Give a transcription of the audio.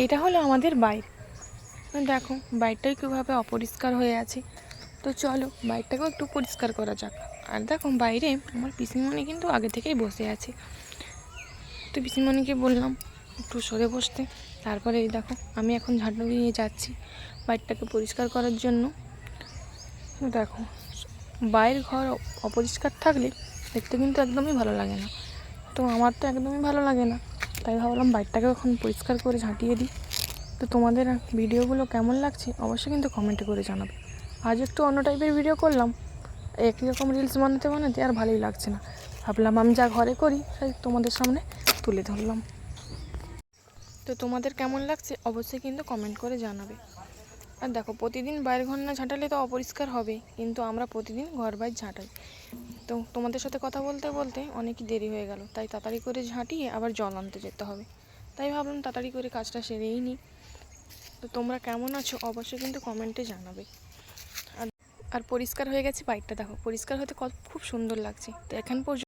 এটা হলো আমাদের বাইর। দেখো বাইরটাই কীভাবে অপরিষ্কার হয়ে আছে। তো চলো বাইরটাকেও একটু পরিষ্কার করা যাক। আর দেখো বাইরে আমার পিসিমণি কিন্তু আগে থেকেই বসে আছে। তো পিসিমণিকে বললাম একটু সরে বসতে। তারপরে এই দেখো আমি এখন ঝাঁটু নিয়ে যাচ্ছি বাইরটাকে পরিষ্কার করার জন্য। দেখো বাইরের ঘর অপরিষ্কার থাকলে দেখতে কিন্তু একদমই ভালো লাগে না। তো আমার তো একদমই ভালো লাগে না, তাই ভাবলাম বাইরটাকে এখন পরিষ্কার করে ঝাঁটিয়ে দিই। তো তোমাদের ভিডিওগুলো কেমন লাগছে অবশ্যই কিন্তু কমেন্টে করে জানাবে। আজ একটু অন্য টাইপের ভিডিও করলাম, একই রকম রিলস বানাতে বানাতে আর ভালোই লাগছে না। ভাবলাম আমি যা ঘরে করি তাই তোমাদের সামনে তুলে ধরলাম। তো তোমাদের কেমন লাগছে অবশ্যই কিন্তু কমেন্ট করে জানাবে। আর দেখো প্রতিদিন বাইরের ঘর না ঝাঁটালে তো অপরিষ্কার হবে, কিন্তু আমরা প্রতিদিন ঘর বাইর ঝাঁটাই। তো তোমাদের সাথে কথা বলতে বলতে অনেকই দেরি হয়ে গেল, তাই তাড়াতাড়ি করে ঝাঁটিয়ে আবার জল আনতে যেতে হবে। তাই ভাবলাম তাড়াতাড়ি করে কাজটা সেরেই নিই। তো তোমরা কেমন আছো অবশ্যই কিন্তু কমেন্টে জানাবে। আর পরিষ্কার হয়ে গেছে বাইকটা, দেখো পরিষ্কার হতে খুব সুন্দর লাগছে। তো এখন পর্যন্ত